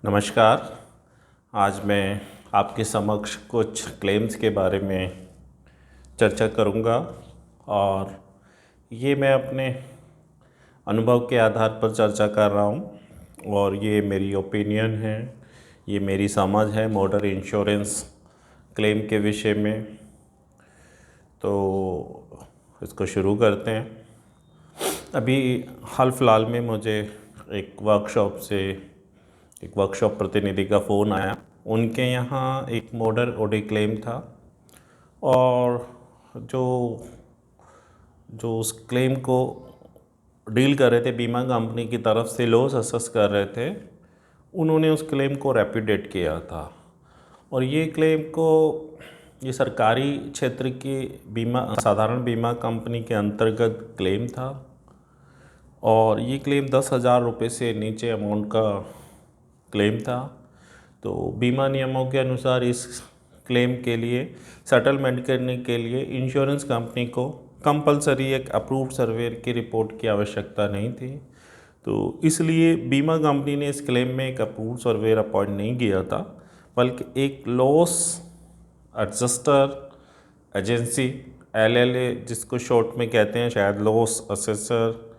नमस्कार। आज मैं आपके समक्ष कुछ क्लेम्स के बारे में चर्चा करूंगा और ये मैं अपने अनुभव के आधार पर चर्चा कर रहा हूं और ये मेरी ओपिनियन है, ये मेरी समझ है मोटर इंश्योरेंस क्लेम के विषय में। तो इसको शुरू करते हैं। अभी हाल फिलहाल में मुझे एक वर्कशॉप प्रतिनिधि का फ़ोन आया। उनके यहाँ एक मोटर ओडी क्लेम था और जो जो उस क्लेम को डील कर रहे थे, बीमा कंपनी की तरफ से लॉस असेस कर रहे थे, उन्होंने उस क्लेम को रैपिडेट किया था। और ये क्लेम को ये सरकारी क्षेत्र की साधारण बीमा कंपनी के अंतर्गत क्लेम था और ये क्लेम 10,000 रुपये से नीचे अमाउंट का क्लेम था। तो बीमा नियमों के अनुसार इस क्लेम के लिए सेटलमेंट करने के लिए इंश्योरेंस कंपनी को कंपलसरी एक अप्रूव्ड सर्वेयर की रिपोर्ट की आवश्यकता नहीं थी। तो इसलिए बीमा कंपनी ने इस क्लेम में एक अप्रूव्ड सर्वेयर अपॉइंट नहीं किया था, बल्कि एक लॉस एडजस्टर एजेंसी LLA, जिसको शॉर्ट में कहते हैं शायद लॉस असेसर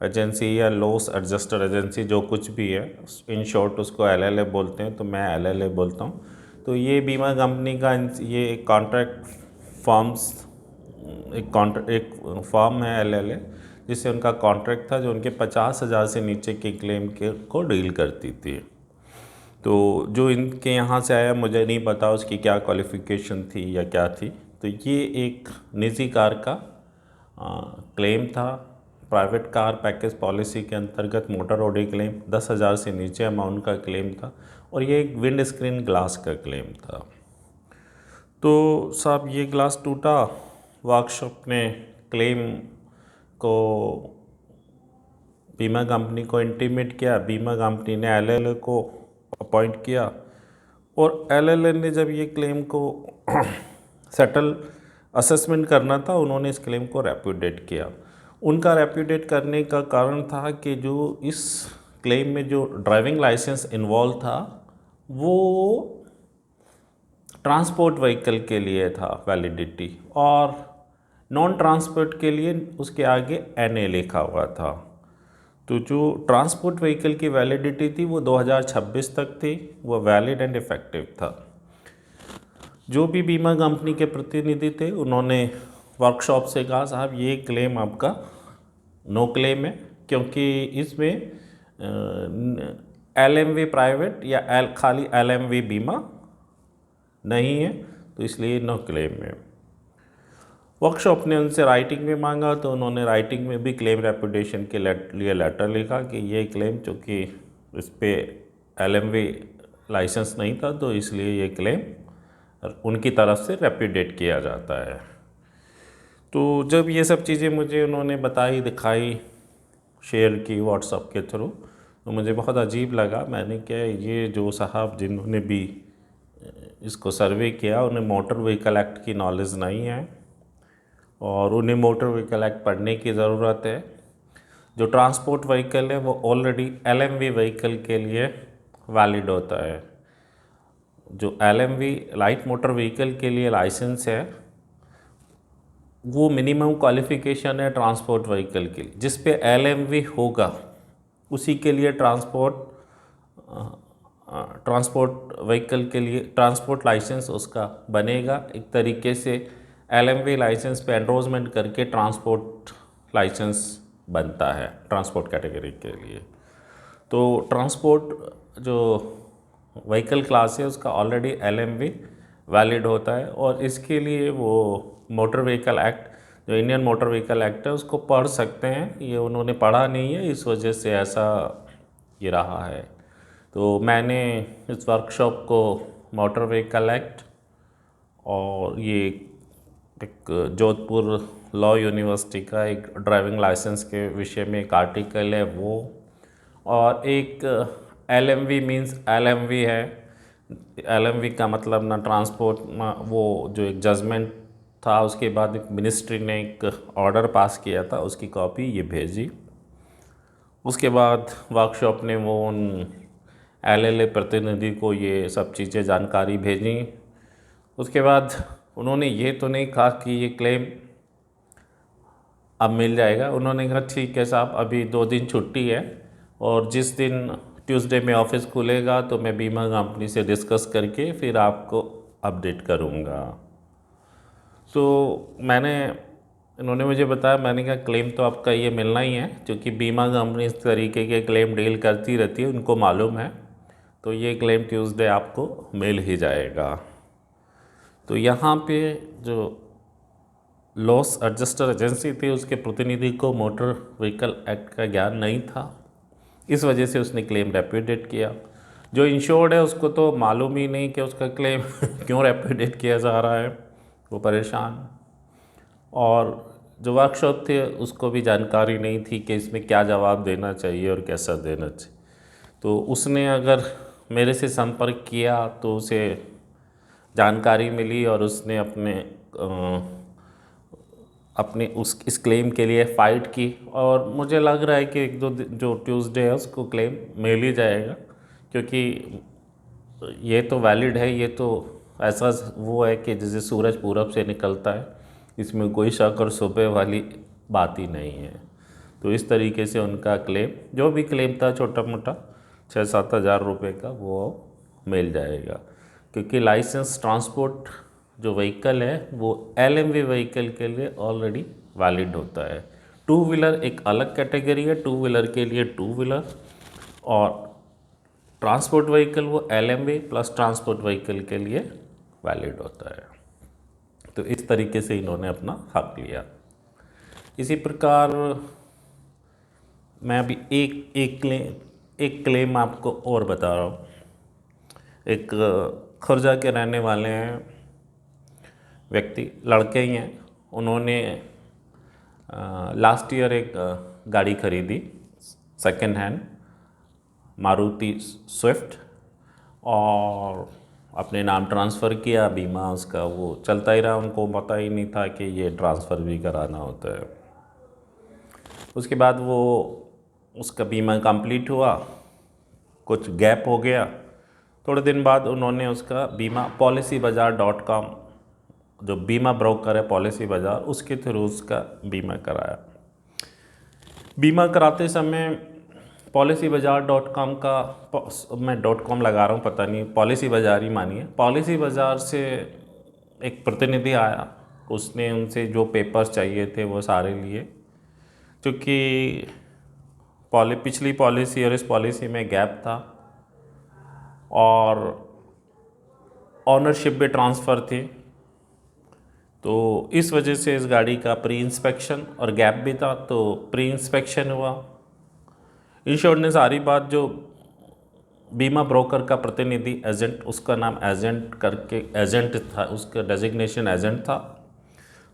एजेंसी या लॉस एडजस्टर एजेंसी, जो कुछ भी है, इन शॉर्ट उसको LLA बोलते हैं, तो मैं LLA बोलता हूँ। तो ये बीमा कंपनी का ये एक कॉन्ट्रैक्ट फॉर्म्स एक फॉर्म है LLA, जिससे उनका कॉन्ट्रैक्ट था, जो उनके 50,000 से नीचे के क्लेम को डील करती थी। तो जो इनके यहाँ से आया, मुझे नहीं पता उसकी क्या क्वालिफ़िकेशन थी या क्या थी। तो ये एक निजी कार का क्लेम था, प्राइवेट कार पैकेज पॉलिसी के अंतर्गत मोटर ओडी क्लेम 10,000 से नीचे अमाउंट का क्लेम था और ये एक विंड स्क्रीन ग्लास का क्लेम था। तो साहब ये ग्लास टूटा, वर्कशॉप ने क्लेम को बीमा कंपनी को इंटीमेट किया, बीमा कंपनी ने LLA को अपॉइंट किया और LLA ने जब ये क्लेम को सेटल असेसमेंट करना था, उन्होंने इस क्लेम को रैपिडेट किया। उनका रैपिडेट करने का कारण था कि जो इस क्लेम में जो ड्राइविंग लाइसेंस इन्वॉल्व था, वो ट्रांसपोर्ट व्हीकल के लिए था वैलिडिटी, और नॉन ट्रांसपोर्ट के लिए उसके आगे NA लिखा हुआ था। तो जो ट्रांसपोर्ट व्हीकल की वैलिडिटी थी वो 2026 तक थी, वो वैलिड एंड इफ़ेक्टिव था। जो भी बीमा कंपनी के प्रतिनिधि थे, उन्होंने वर्कशॉप से कहा, साहब ये क्लेम आपका नो क्लेम है, क्योंकि इसमें LMV प्राइवेट या खाली LMV बीमा नहीं है, तो इसलिए नो क्लेम है। वर्कशॉप ने उनसे राइटिंग में मांगा, तो उन्होंने राइटिंग में भी क्लेम रेपुटेशन के लिए लेटर लिखा कि ये क्लेम, चूँकि इस पर LMV लाइसेंस नहीं था, तो इसलिए ये क्लेम उनकी तरफ से रेपुडेट किया जाता है। तो जब ये सब चीज़ें मुझे उन्होंने बताई, दिखाई, शेयर की व्हाट्सएप के थ्रू, तो मुझे बहुत अजीब लगा। मैंने क्या, ये जो साहब जिन्होंने भी इसको सर्वे किया, उन्हें मोटर व्हीकल एक्ट की नॉलेज नहीं है और उन्हें मोटर व्हीकल एक्ट पढ़ने की ज़रूरत है। जो ट्रांसपोर्ट व्हीकल है वो ऑलरेडी LMV व्हीकल के लिए वैलिड होता है। जो LMV लाइट मोटर व्हीकल के लिए लाइसेंस है, वो मिनिमम क्वालिफ़िकेशन है ट्रांसपोर्ट व्हीकल के लिए। जिस पे LMV होगा उसी के लिए ट्रांसपोर्ट व्हीकल के लिए ट्रांसपोर्ट लाइसेंस उसका बनेगा। एक तरीके से LMV लाइसेंस पे एनरोलमेंट करके ट्रांसपोर्ट लाइसेंस बनता है ट्रांसपोर्ट कैटेगरी के लिए। तो ट्रांसपोर्ट जो व्हीकल क्लास है उसका ऑलरेडी LMV वैलिड होता है और इसके लिए वो मोटर व्हीकल एक्ट, जो इंडियन मोटर व्हीकल एक्ट है, उसको पढ़ सकते हैं। ये उन्होंने पढ़ा नहीं है, इस वजह से ऐसा ये रहा है। तो मैंने इस वर्कशॉप को मोटर व्हीकल एक्ट और ये एक जोधपुर लॉ यूनिवर्सिटी का एक ड्राइविंग लाइसेंस के विषय में एक आर्टिकल है वो, और एक LMV मीन्स LMV है। LMV का मतलब ना ट्रांसपोर्ट ना, वो जो एक जजमेंट था, उसके बाद एक मिनिस्ट्री ने एक ऑर्डर पास किया था, उसकी कॉपी ये भेजी। उसके बाद वर्कशॉप ने वो उन LLA प्रतिनिधि को ये सब चीज़ें जानकारी भेजी। उसके बाद उन्होंने ये तो नहीं कहा कि ये क्लेम अब मिल जाएगा। उन्होंने कहा ठीक है साहब, अभी 2 दिन छुट्टी है और जिस दिन ट्यूसडे में ऑफिस खुलेगा तो मैं बीमा कंपनी से डिस्कस करके फिर आपको अपडेट करूँगा। तो इन्होंने मुझे बताया, मैंने कहा क्लेम तो आपका ये मिलना ही है, क्योंकि बीमा कंपनी इस तरीके के क्लेम डील करती रहती है, उनको मालूम है। तो ये क्लेम ट्यूसडे आपको मिल ही जाएगा। तो यहाँ पे जो लॉस एडजस्टर एजेंसी थी उसके प्रतिनिधि को मोटर व्हीकल एक्ट का ज्ञान नहीं था, इस वजह से उसने क्लेम रेप्यूडिएट किया। जो इंश्योर्ड है उसको तो मालूम ही नहीं कि उसका क्लेम क्यों रेप्यूडिएट किया जा रहा है, वो परेशान। और जो वर्कशॉप थे उसको भी जानकारी नहीं थी कि इसमें क्या जवाब देना चाहिए और कैसा देना चाहिए। तो उसने अगर मेरे से संपर्क किया तो उसे जानकारी मिली और उसने अपने इस क्लेम के लिए फ़ाइट की। और मुझे लग रहा है कि 1-2 दिन जो ट्यूसडे है उसको क्लेम मिल ही जाएगा, क्योंकि ये तो वैलिड है। ये तो ऐसा वो है कि जैसे सूरज पूरब से निकलता है, इसमें कोई शक और शुबे वाली बात ही नहीं है। तो इस तरीके से उनका क्लेम, जो भी क्लेम था छोटा मोटा 6-7 हज़ार रुपये का, वो मिल जाएगा। क्योंकि लाइसेंस ट्रांसपोर्ट जो व्हीकल है वो LMV व्हीकल के लिए ऑलरेडी वैलिड होता है। 2 व्हीलर एक अलग कैटेगरी है, 2 व्हीलर के लिए 2 व्हीलर, और ट्रांसपोर्ट व्हीकल वो LMV प्लस ट्रांसपोर्ट व्हीकल के लिए वैलिड होता है। तो इस तरीके से इन्होंने अपना हक लिया। इसी प्रकार मैं अभी एक क्लेम आपको और बता रहा हूँ। एक खुर्जा के रहने वाले हैं व्यक्ति, लड़के ही हैं। उन्होंने लास्ट ईयर एक गाड़ी खरीदी सेकेंड हैंड मारुति स्विफ्ट, और अपने नाम ट्रांसफ़र किया। बीमा उसका वो चलता ही रहा, उनको पता ही नहीं था कि ये ट्रांसफ़र भी कराना होता है। उसके बाद वो उसका बीमा कंप्लीट हुआ, कुछ गैप हो गया। थोड़े दिन बाद उन्होंने उसका बीमा policybazaar.com, जो बीमा ब्रोकर है पॉलिसी बाज़ार, उसके थ्रू उसका बीमा कराया। बीमा कराते समय policybazaar.com का, मैं .com लगा रहा हूँ, पता नहीं, पॉलिसी बाज़ार ही मानिए। पॉलिसी बाज़ार से एक प्रतिनिधि आया, उसने उनसे जो पेपर्स चाहिए थे वो सारे लिए। क्योंकि पिछली पॉलिसी और इस पॉलिसी में गैप था और ऑनरशिप भी ट्रांसफ़र थी, तो इस वजह से इस गाड़ी का प्री इंस्पेक्शन और गैप भी था, तो प्री इंस्पेक्शन हुआ। इंश्योर्ड ने सारी बात, जो बीमा ब्रोकर का प्रतिनिधि एजेंट, उसका नाम एजेंट करके एजेंट था, उसका डेजिग्नेशन एजेंट था,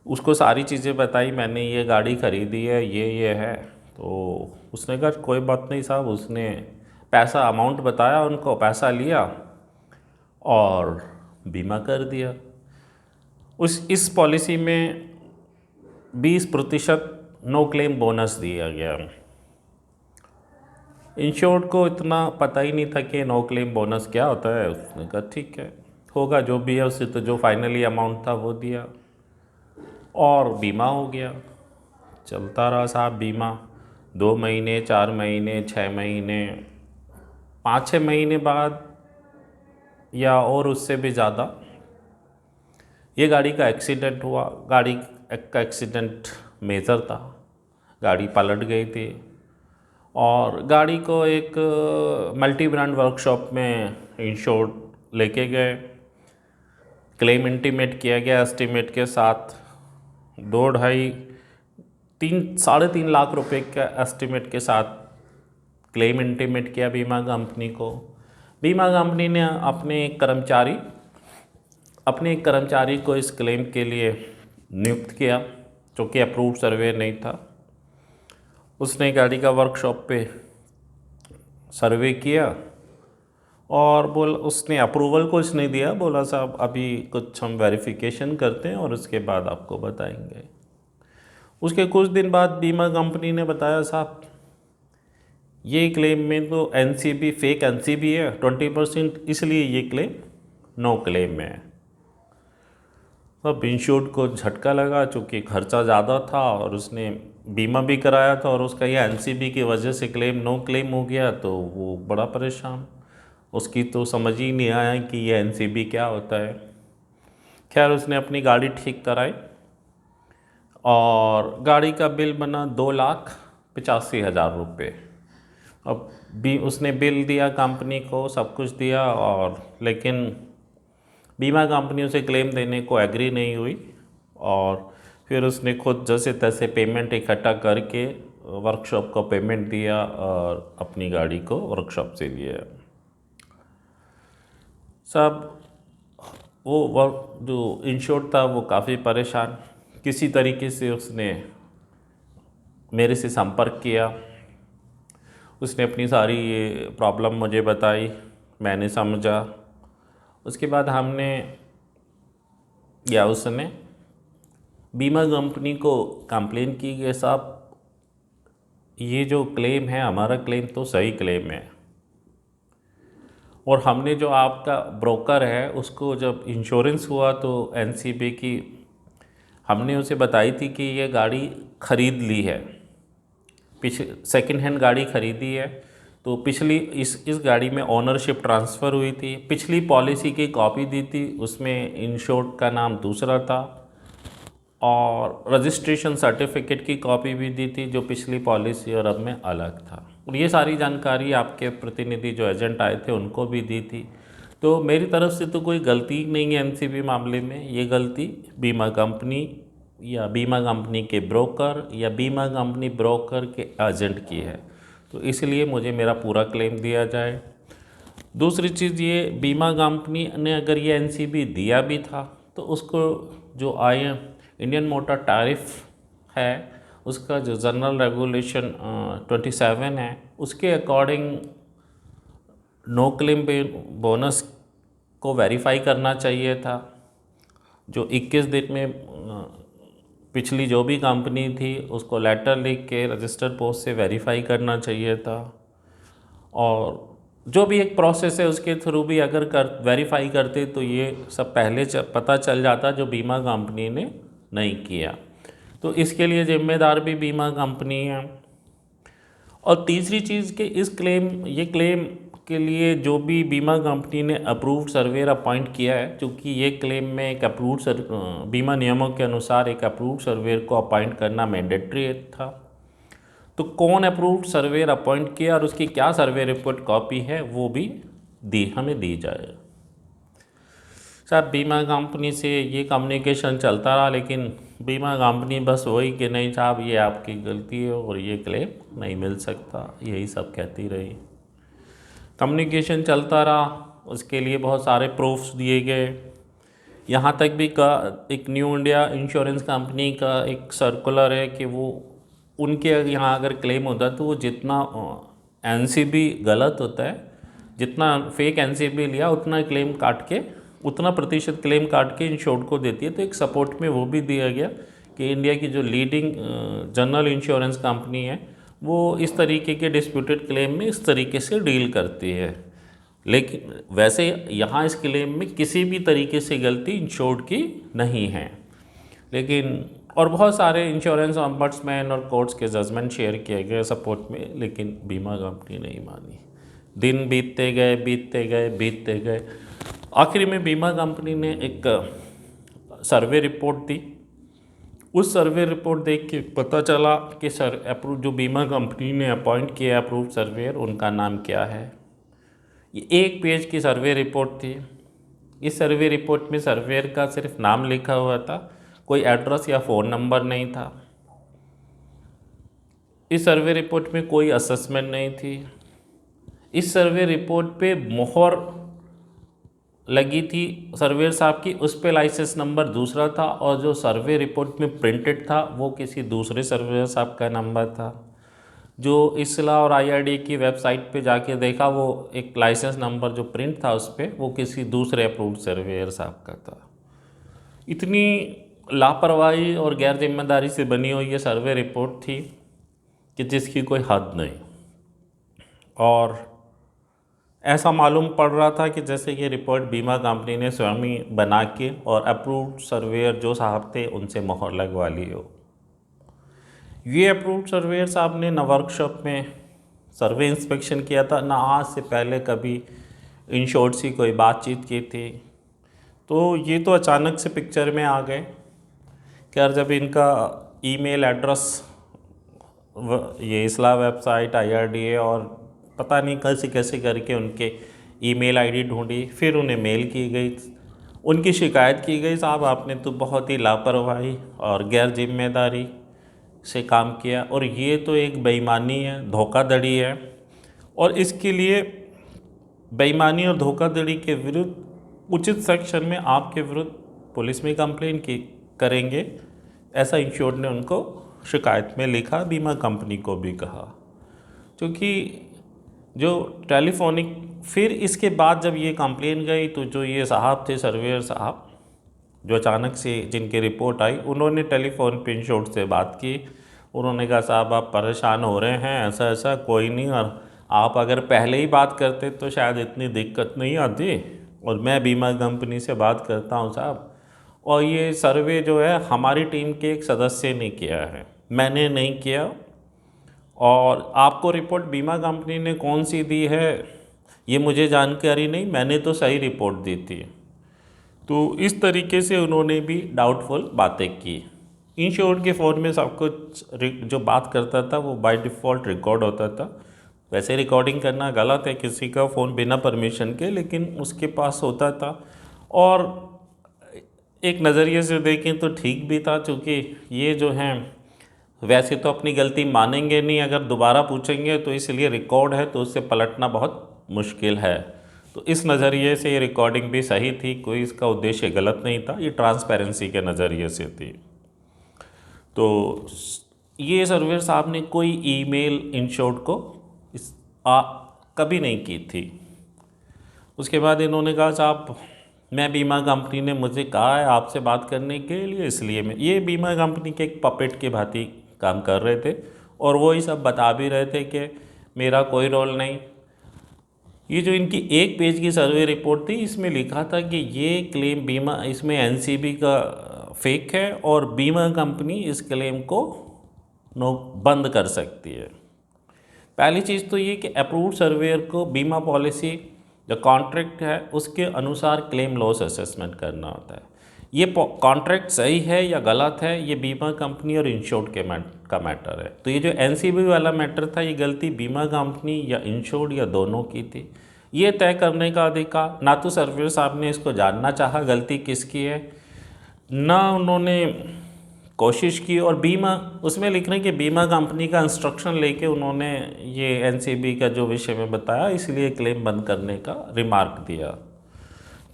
उसको सारी चीज़ें बताई। मैंने ये गाड़ी ख़रीदी है, ये है। तो उसने कहा कोई बात नहीं साहब। उसने पैसा अमाउंट बताया उनको, पैसा लिया और बीमा कर दिया। इस पॉलिसी में 20% नो क्लेम बोनस दिया गया। इंश्योर्ड को इतना पता ही नहीं था कि नो क्लेम बोनस क्या होता है। उसने कहा ठीक है, होगा जो भी है। उससे तो जो फाइनली अमाउंट था वो दिया और बीमा हो गया। चलता रहा साहब बीमा, 2 महीने, 4 महीने, 6 महीने, 5-6 महीने बाद या और उससे भी ज़्यादा ये गाड़ी का एक्सीडेंट हुआ। गाड़ी का एक्सीडेंट मेजर था, गाड़ी पलट गई थी और गाड़ी को एक मल्टी ब्रांड वर्कशॉप में इंश्योर्ड लेके गए। क्लेम इंटीमेट किया गया एस्टीमेट के साथ। 2-2.5-3 लाख रुपए का एस्टीमेट के साथ क्लेम इंटीमेट किया बीमा कंपनी को। बीमा कंपनी ने अपने एक कर्मचारी को इस क्लेम के लिए नियुक्त किया, जो कि अप्रूव्ड सर्वे नहीं था। उसने गाड़ी का वर्कशॉप पे सर्वे किया और उसने अप्रूवल कुछ नहीं दिया। बोला साहब अभी कुछ हम वेरिफिकेशन करते हैं और उसके बाद आपको बताएंगे। उसके कुछ दिन बाद बीमा कंपनी ने बताया साहब ये क्लेम में तो एनसीबी फेक एनसीबी है 20%, इसलिए ये क्लेम नो क्लेम में है। अब इंश्योर्ड को झटका लगा, चूँकि खर्चा ज़्यादा था और उसने बीमा भी कराया था और उसका ये एनसीबी की वजह से क्लेम नो क्लेम हो गया, तो वो बड़ा परेशान। उसकी तो समझ ही नहीं आया कि ये एनसीबी क्या होता है। खैर उसने अपनी गाड़ी ठीक कराई और गाड़ी का बिल बना 2,85,000 रुपये। अब भी उसने बिल दिया कंपनी को, सब कुछ दिया, और लेकिन बीमा कंपनी उसे क्लेम देने को एग्री नहीं हुई और फिर उसने खुद जैसे तैसे पेमेंट इकट्ठा करके वर्कशॉप को पेमेंट दिया और अपनी गाड़ी को वर्कशॉप से लिया। सब वो वर्क जो इंश्योर्ड था वो काफ़ी परेशान। किसी तरीके से उसने मेरे से संपर्क किया, उसने अपनी सारी ये प्रॉब्लम मुझे बताई, मैंने समझा। उसके बाद हमने या उसने बीमा कंपनी को कंप्लेन की कि साहब ये जो क्लेम है हमारा क्लेम तो सही क्लेम है, और हमने जो आपका ब्रोकर है उसको जब इंश्योरेंस हुआ तो एनसीबी की हमने उसे बताई थी कि ये गाड़ी ख़रीद ली है, सेकंड हैंड गाड़ी ख़रीदी है, तो पिछली इस गाड़ी में ओनरशिप ट्रांसफ़र हुई थी, पिछली पॉलिसी की कॉपी दी थी, उसमें इंश्योर्ड का नाम दूसरा था, और रजिस्ट्रेशन सर्टिफिकेट की कॉपी भी दी थी जो पिछली पॉलिसी और अब में अलग था। और ये सारी जानकारी आपके प्रतिनिधि जो एजेंट आए थे उनको भी दी थी। तो मेरी तरफ से तो कोई गलती नहीं है एनसीबी मामले में, ये गलती बीमा कंपनी या बीमा कंपनी के ब्रोकर या बीमा कंपनी ब्रोकर के एजेंट की है, तो इसलिए मुझे मेरा पूरा क्लेम दिया जाए। दूसरी चीज़ ये, बीमा कंपनी ने अगर ये एनसीबी दिया भी था तो उसको जो इंडियन मोटर टैरिफ है उसका जो जनरल रेगुलेशन 27 है उसके अकॉर्डिंग नो क्लेम बोनस को वेरीफाई करना चाहिए था। जो 21 दिन में पिछली जो भी कंपनी थी उसको लेटर लिख के रजिस्टर पोस्ट से वेरीफाई करना चाहिए था, और जो भी एक प्रोसेस है उसके थ्रू भी अगर वेरीफाई करते तो ये सब पहले पता चल जाता, जो बीमा कंपनी ने नहीं किया। तो इसके लिए जिम्मेदार भी बीमा कंपनी है। और तीसरी चीज़ कि ये क्लेम के लिए जो भी बीमा कंपनी ने अप्रूव्ड सर्वेयर अपॉइंट किया है, क्योंकि ये क्लेम में एक बीमा नियमों के अनुसार एक अप्रूव्ड सर्वेयर को अपॉइंट करना मैंडेटरी था। तो कौन अप्रूव्ड सर्वेयर अपॉइंट किया और उसकी क्या सर्वे रिपोर्ट कॉपी है वो भी हमें दी जाए। साहब बीमा कंपनी से ये कम्युनिकेशन चलता रहा, लेकिन बीमा कंपनी बस वही कि नहीं साहब ये आपकी गलती है और ये क्लेम नहीं मिल सकता, यही सब कहती रही। कम्युनिकेशन चलता रहा, उसके लिए बहुत सारे प्रूफ्स दिए गए। यहाँ तक भी एक न्यू इंडिया इंश्योरेंस कंपनी का एक सर्कुलर है कि वो उनके यहाँ अगर क्लेम होता है तो वो जितना एनसीबी गलत होता है, जितना फेक एनसीबी लिया उतना क्लेम काट के, उतना प्रतिशत क्लेम काट के इंश्योर्ड को देती है। तो एक सपोर्ट में वो भी दिया गया कि इंडिया की जो लीडिंग जनरल इंश्योरेंस कंपनी है वो इस तरीके के डिस्प्यूटेड क्लेम में इस तरीके से डील करती है। लेकिन वैसे यहाँ इस क्लेम में किसी भी तरीके से गलती इंश्योर्ड की नहीं है, लेकिन और बहुत सारे इंश्योरेंस ऑम्बड्समैन और कोर्ट्स के जजमेंट शेयर किए गए सपोर्ट में, लेकिन बीमा कंपनी नहीं मानी। दिन बीतते गए बीतते गए बीतते गए, आखिर में बीमा कंपनी ने एक सर्वे रिपोर्ट दी। उस सर्वे रिपोर्ट देख के पता चला कि जो बीमा कंपनी ने अपॉइंट किया अप्रूव्ड सर्वेयर उनका नाम क्या है। ये 1 पेज की सर्वे रिपोर्ट थी। इस सर्वे रिपोर्ट में सर्वेयर का सिर्फ नाम लिखा हुआ था, कोई एड्रेस या फ़ोन नंबर नहीं था। इस सर्वे रिपोर्ट में कोई असेसमेंट नहीं थी। इस सर्वे रिपोर्ट पे मोहर लगी थी सर्वेयर साहब की, उस पे लाइसेंस नंबर दूसरा था, और जो सर्वे रिपोर्ट में प्रिंटेड था वो किसी दूसरे सर्वेयर साहब का नंबर था। जो इसला और आईआरडी की वेबसाइट पे जाके देखा वो एक लाइसेंस नंबर जो प्रिंट था उस पर वो किसी दूसरे अप्रूव्ड सर्वेयर साहब का था। इतनी लापरवाही और गैर जिम्मेदारी से बनी हुई ये सर्वे रिपोर्ट थी कि जिसकी कोई हद नहीं। और ऐसा मालूम पड़ रहा था कि जैसे ये रिपोर्ट बीमा कंपनी ने स्वयं ही बना के और अप्रूव्ड सर्वेयर जो साहब थे उनसे मोहर लगवा ली हो। ये अप्रूव्ड सर्वेयर साहब ने ना वर्कशॉप में सर्वे इंस्पेक्शन किया था, ना आज से पहले कभी इंश्योर्ड से कोई बातचीत की थी। तो ये तो अचानक से पिक्चर में आ गए। खैर जब इनका ईमेल एड्रेस ये इसला वेबसाइट IRDA और पता नहीं कैसे कैसे करके उनके ईमेल आईडी ढूंढी, फिर उन्हें मेल की गई, उनकी शिकायत की गई, साहब आपने तो बहुत ही लापरवाही और गैर जिम्मेदारी से काम किया और ये तो एक बेईमानी है, धोखाधड़ी है, और इसके लिए बेईमानी और धोखाधड़ी के विरुद्ध उचित सेक्शन में आपके विरुद्ध पुलिस में कंप्लेन की करेंगे, ऐसा इंश्योर्ड ने उनको शिकायत में लिखा, बीमा कंपनी को भी कहा। क्योंकि जो टेलीफोनिक, फिर इसके बाद जब ये कंप्लेन गई तो जो ये साहब थे सर्वेयर साहब जो अचानक से जिनकी रिपोर्ट आई, उन्होंने टेलीफोन पे इंश्योर्ड से बात की। उन्होंने कहा साहब आप परेशान हो रहे हैं, ऐसा ऐसा कोई नहीं, और आप अगर पहले ही बात करते तो शायद इतनी दिक्कत नहीं आती, और मैं बीमा कंपनी से बात करता हूँ साहब, और ये सर्वे जो है हमारी टीम के एक सदस्य ने किया है, मैंने नहीं किया, और आपको रिपोर्ट बीमा कंपनी ने कौन सी दी है ये मुझे जानकारी नहीं, मैंने तो सही रिपोर्ट दी थी। तो इस तरीके से उन्होंने भी डाउटफुल बातें की। इंश्योर्ड के फ़ोन में सब कुछ जो बात करता था वो बाय डिफ़ॉल्ट रिकॉर्ड होता था। वैसे रिकॉर्डिंग करना गलत है किसी का फ़ोन बिना परमिशन के, लेकिन उसके पास होता था, और एक नज़रिए से देखें तो ठीक भी था, क्योंकि ये जो हैं वैसे तो अपनी गलती मानेंगे नहीं, अगर दोबारा पूछेंगे तो इसलिए रिकॉर्ड है तो उससे पलटना बहुत मुश्किल है। तो इस नज़रिए से ये रिकॉर्डिंग भी सही थी, कोई इसका उद्देश्य गलत नहीं था, ये ट्रांसपेरेंसी के नज़रिए से थी। तो ये सर्वेयर साहब ने कोई ईमेल इंश्योर्ड को कभी नहीं की थी। उसके बाद इन्होंने कहा साहब मैं बीमा कंपनी ने मुझे कहा है आपसे बात करने के लिए, इसलिए मैं, ये बीमा कंपनी के एक पपेट के भांति काम कर रहे थे और वो ही सब बता भी रहे थे कि मेरा कोई रोल नहीं। ये जो इनकी एक पेज की सर्वे रिपोर्ट थी इसमें लिखा था कि ये क्लेम बीमा, इसमें NCB का फेक है और बीमा कंपनी इस क्लेम को बंद कर सकती है। पहली चीज़ तो ये कि अप्रूव्ड सर्वेयर को बीमा पॉलिसी जो कॉन्ट्रैक्ट है उसके अनुसार क्लेम लॉस असेसमेंट करना होता है। ये कॉन्ट्रैक्ट सही है या गलत है ये बीमा कंपनी और इंश्योर्ड के का मैटर है। तो ये जो NCB वाला मैटर था ये गलती बीमा कंपनी या इंश्योर्ड या दोनों की थी। ये तय करने का अधिकार ना तो सर्वेयर साहब ने इसको जानना चाहा गलती किसकी है, ना उन्होंने कोशिश की, और बीमा उसमें लिख रहे हैं कि बीमा कंपनी का इंस्ट्रक्शन लेके उन्होंने ये NCB का जो विषय में बताया इसलिए क्लेम बंद करने का रिमार्क दिया।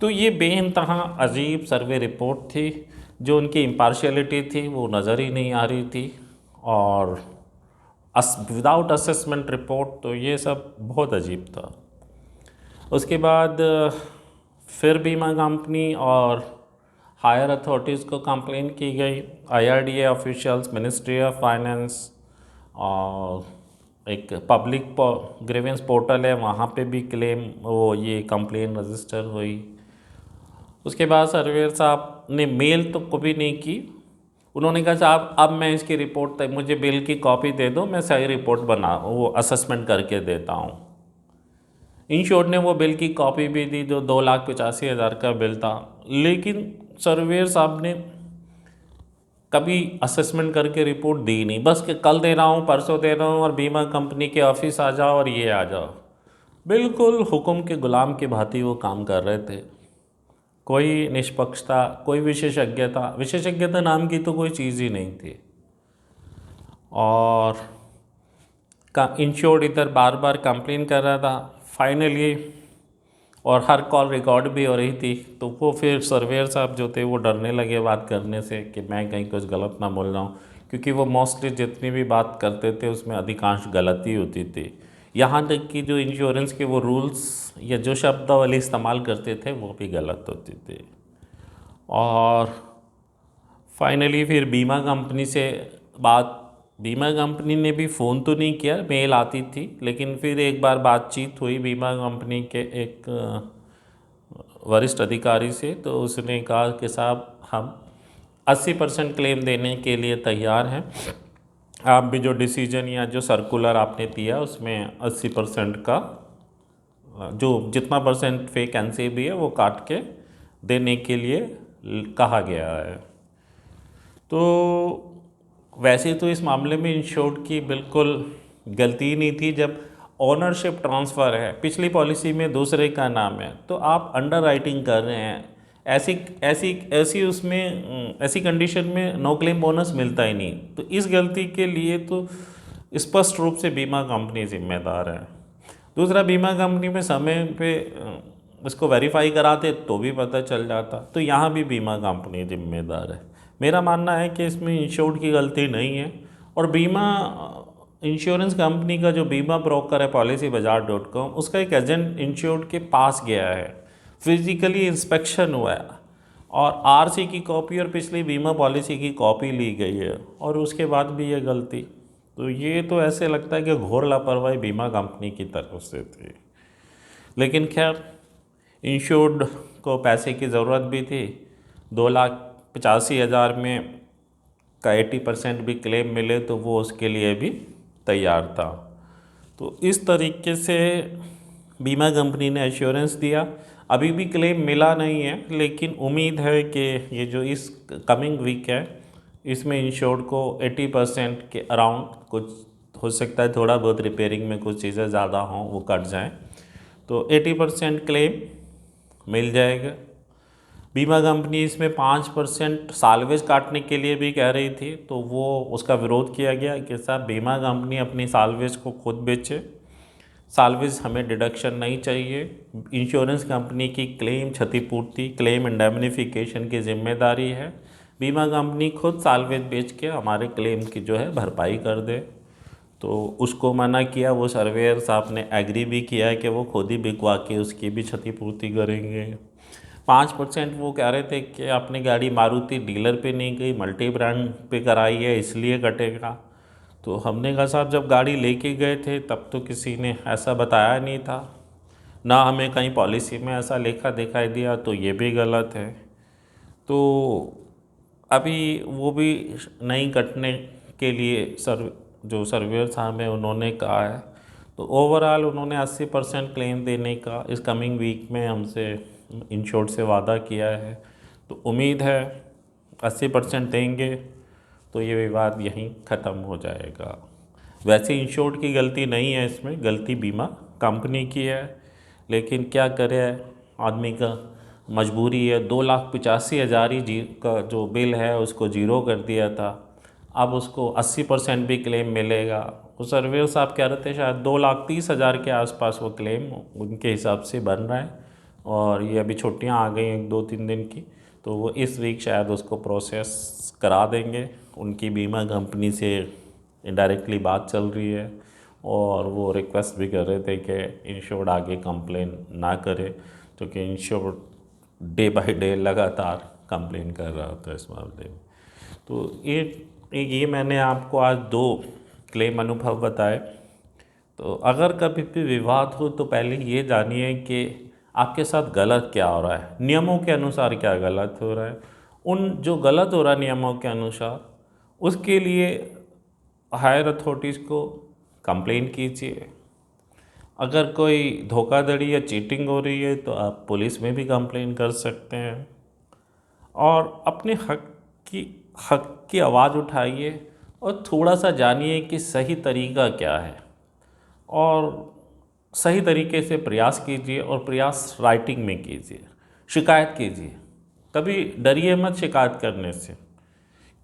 तो ये बेइंतहा अजीब सर्वे रिपोर्ट थी, जो उनकी इम्पार्शियलिटी थी वो नज़र ही नहीं आ रही थी, और विदाउट असेसमेंट रिपोर्ट, तो ये सब बहुत अजीब था। उसके बाद फिर बीमा कंपनी और हायर अथॉरिटीज़ को कंप्लेन की गई, IRDA officials, ministry of finance, और एक पब्लिक ग्रीवेंस पोर्टल है वहाँ पे भी क्लेम वो ये कंप्लेन रजिस्टर हुई। उसके बाद सर्वेयर साहब ने मेल तो कभी नहीं की, उन्होंने कहा साहब अब मैं इसकी रिपोर्ट मुझे बिल की कॉपी दे दो, मैं सही रिपोर्ट बना वो असेसमेंट करके देता हूँ। इंश्योर्ड ने वो बिल की कॉपी भी दी जो 2,85,000 का बिल था, लेकिन सर्वेयर साहब ने कभी असेसमेंट करके रिपोर्ट दी नहीं, बस कि कल दे रहा हूँ, परसों दे रहा हूँ, और बीमा कंपनी के ऑफिस आ जाओ और ये आ जाओ। बिल्कुल हुक्म के गुलाम के भांति वो काम कर रहे थे। कोई निष्पक्षता, कोई विशेषज्ञता नाम की तो कोई चीज़ ही नहीं थी। और इंश्योर्ड इधर बार बार कंप्लेन कर रहा था फाइनली, और हर कॉल रिकॉर्ड भी हो रही थी। तो वो फिर सर्वेयर साहब जो थे वो डरने लगे बात करने से कि मैं कहीं कुछ गलत ना बोल रहा हूँ, क्योंकि वो मोस्टली जितनी भी बात करते थे उसमें अधिकांश गलती होती थी। यहाँ तक कि जो इंश्योरेंस के वो रूल्स या जो शब्दावली इस्तेमाल करते थे वो भी गलत होती थी। और फाइनली फिर बीमा कंपनी से बात बीमा कंपनी ने भी फ़ोन तो नहीं किया, मेल आती थी, लेकिन फिर एक बार बातचीत हुई बीमा कंपनी के एक वरिष्ठ अधिकारी से, तो उसने कहा कि साहब हम 80% क्लेम देने के लिए तैयार हैं, आप भी जो डिसीजन या जो सर्कुलर आपने दिया उसमें 80% का जो जितना परसेंट फेक एनसीबी है वो काट के देने के लिए कहा गया है। तो वैसे तो इस मामले में इंश्योर्ड की बिल्कुल गलती नहीं थी। जब ओनरशिप ट्रांसफ़र है, पिछली पॉलिसी में दूसरे का नाम है, तो आप अंडर राइटिंग कर रहे हैं, ऐसी ऐसी ऐसी उसमें ऐसी कंडीशन में नो क्लेम बोनस मिलता ही नहीं। तो इस गलती के लिए तो स्पष्ट रूप से बीमा कंपनी जिम्मेदार है। दूसरा, बीमा कंपनी में समय पे इसको वेरीफाई कराते तो भी पता चल जाता, तो यहाँ भी बीमा कंपनी जिम्मेदार है। मेरा मानना है कि इसमें इंश्योर्ड की गलती नहीं है। और बीमा इंश्योरेंस कंपनी का जो बीमा ब्रोकर है policybazaar.com, उसका एक एजेंट इंश्योर्ड के पास गया है, फिजिकली इंस्पेक्शन हुआ है और आरसी की कॉपी और पिछली बीमा पॉलिसी की कॉपी ली गई है, और उसके बाद भी ये गलती। तो ये तो ऐसे लगता है कि घोर लापरवाही बीमा कंपनी की तरफ से थी। लेकिन खैर, इंश्योर्ड को पैसे की ज़रूरत भी थी। 2,85,000 में का 80% भी क्लेम मिले तो वो उसके लिए भी तैयार था। तो इस तरीके से बीमा कंपनी ने एश्योरेंस दिया। अभी भी क्लेम मिला नहीं है, लेकिन उम्मीद है कि ये जो इस कमिंग वीक है इसमें इंश्योर्ड को 80% के अराउंड, कुछ हो सकता है थोड़ा बहुत रिपेयरिंग में कुछ चीज़ें ज़्यादा हों वो कट जाएं, तो 80% क्लेम मिल जाएगा। बीमा कंपनी इसमें 5% साल्वेज काटने के लिए भी कह रही थी, तो वो उसका विरोध किया गया कि साहब बीमा कंपनी अपनी साल्वेज को खुद बेचे, साल्वेज हमें डिडक्शन नहीं चाहिए। इंश्योरेंस कंपनी की क्लेम क्षतिपूर्ति, क्लेम इंडेमनिफिकेशन की जिम्मेदारी है, बीमा कंपनी खुद साल्वेज बेच के हमारे क्लेम की जो है भरपाई कर दे। तो उसको मना किया। वो सर्वेयर साहब ने एग्री भी किया है कि वो खुद ही बिकवा के उसकी भी क्षतिपूर्ति करेंगे। 5% वो कह रहे थे कि अपनी गाड़ी मारुति डीलर पे नहीं गई, मल्टी ब्रांड पे कराई है, इसलिए कटेगा। तो हमने कहा साहब जब गाड़ी लेके गए थे तब तो किसी ने ऐसा बताया नहीं था, ना हमें कहीं पॉलिसी में ऐसा लिखा दिखाई दिया, तो ये भी गलत है। तो अभी वो भी नहीं कटने के लिए जो सर्वेयर साहब हैं उन्होंने कहा है। तो ओवरऑल उन्होंने 80% क्लेम देने का इस कमिंग वीक में हमसे इंश्योर्ड से वादा किया है। तो उम्मीद है 80% देंगे तो ये विवाद यहीं ख़त्म हो जाएगा। वैसे इंश्योर्ड की गलती नहीं है, इसमें गलती बीमा कंपनी की है, लेकिन क्या करे, आदमी का मजबूरी है। 2,85,000 ही का जो बिल है उसको ज़ीरो कर दिया था, अब उसको 80% भी क्लेम मिलेगा। वो सर्वेयर साहब कह रहे थे शायद 2,30,000 के आसपास वो क्लेम उनके हिसाब से बन रहा है, और ये अभी छुट्टियां आ गई हैं 2-3 दिन की, तो वो इस वीक शायद उसको प्रोसेस करा देंगे। उनकी बीमा कंपनी से इनडायरेक्टली बात चल रही है, और वो रिक्वेस्ट भी कर रहे थे कि इंश्योर्ड आगे कंप्लेन ना करे, क्योंकि इंश्योर्ड डे बाय डे लगातार कंप्लेन कर रहा होता है इस मामले में। तो ये मैंने आपको आज 2 क्लेम अनुभव बताए। तो अगर कभी भी विवाद हो तो पहले ये जानिए कि आपके साथ गलत क्या हो रहा है, नियमों के अनुसार क्या गलत हो रहा है। उन जो गलत हो रहा है नियमों के अनुसार, उसके लिए हायर अथॉरिटीज़ को कंप्लेन कीजिए। अगर कोई धोखाधड़ी या चीटिंग हो रही है तो आप पुलिस में भी कंप्लेन कर सकते हैं, और अपने हक की आवाज़ उठाइए और थोड़ा सा जानिए कि सही तरीका क्या है, और सही तरीके से प्रयास कीजिए, और प्रयास राइटिंग में कीजिए, शिकायत कीजिए। कभी डरिए मत शिकायत करने से,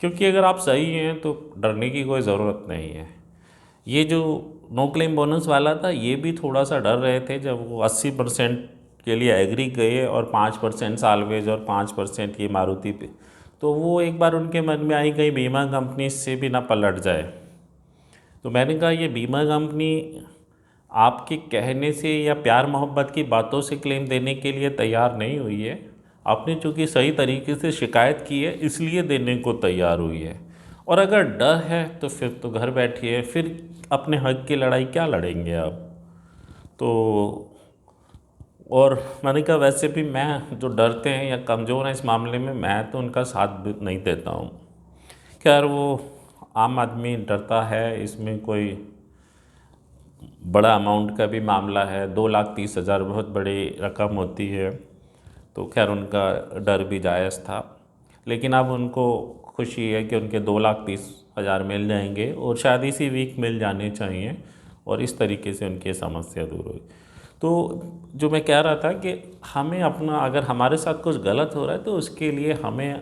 क्योंकि अगर आप सही हैं तो डरने की कोई ज़रूरत नहीं है। ये जो नो क्लेम बोनस वाला था, ये भी थोड़ा सा डर रहे थे जब वो 80% के लिए एग्री गए, और 5% साल्वेज और 5% ये मारुति पे, तो वो एक बार उनके मन में आई कहीं बीमा कंपनी से भी ना पलट जाए। तो मैंने कहा ये बीमा कंपनी आपके कहने से या प्यार मोहब्बत की बातों से क्लेम देने के लिए तैयार नहीं हुई है, आपने चूँकि सही तरीके से शिकायत की है इसलिए देने को तैयार हुई है। और अगर डर है तो फिर तो घर बैठिए, फिर अपने हक की लड़ाई क्या लड़ेंगे आप। तो और मैंने कहा वैसे भी मैं जो डरते हैं या कमज़ोर हैं इस मामले में, मैं तो उनका साथ भी नहीं देता हूँ। खैर वो आम आदमी डरता है, इसमें कोई बड़ा अमाउंट का भी मामला है, 2,30,000 बहुत बड़ी रकम होती है, तो खैर उनका डर भी जायज़ था। लेकिन अब उनको खुशी है कि उनके 2,30,000 मिल जाएंगे और शायद इसी वीक मिल जाने चाहिए, और इस तरीके से उनकी समस्या दूर हुई। तो जो मैं कह रहा था कि हमें अपना, अगर हमारे साथ कुछ गलत हो रहा है तो उसके लिए हमें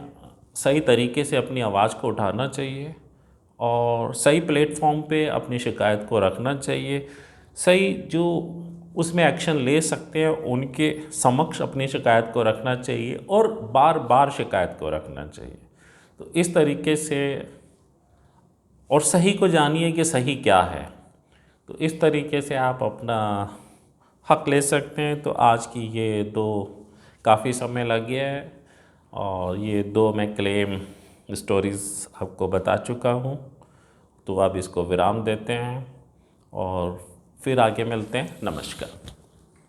सही तरीके से अपनी आवाज़ को उठाना चाहिए और सही प्लेटफॉर्म पे अपनी शिकायत को रखना चाहिए। सही जो उसमें एक्शन ले सकते हैं उनके समक्ष अपनी शिकायत को रखना चाहिए और बार बार शिकायत को रखना चाहिए। तो इस तरीके से, और सही को जानिए कि सही क्या है, तो इस तरीके से आप अपना हक ले सकते हैं। तो आज की ये दो, काफ़ी समय लग गया है और ये दो मैं क्लेम स्टोरीज़ आपको बता चुका हूँ। तो अब इसको विराम देते हैं और फिर आगे मिलते हैं। नमस्कार।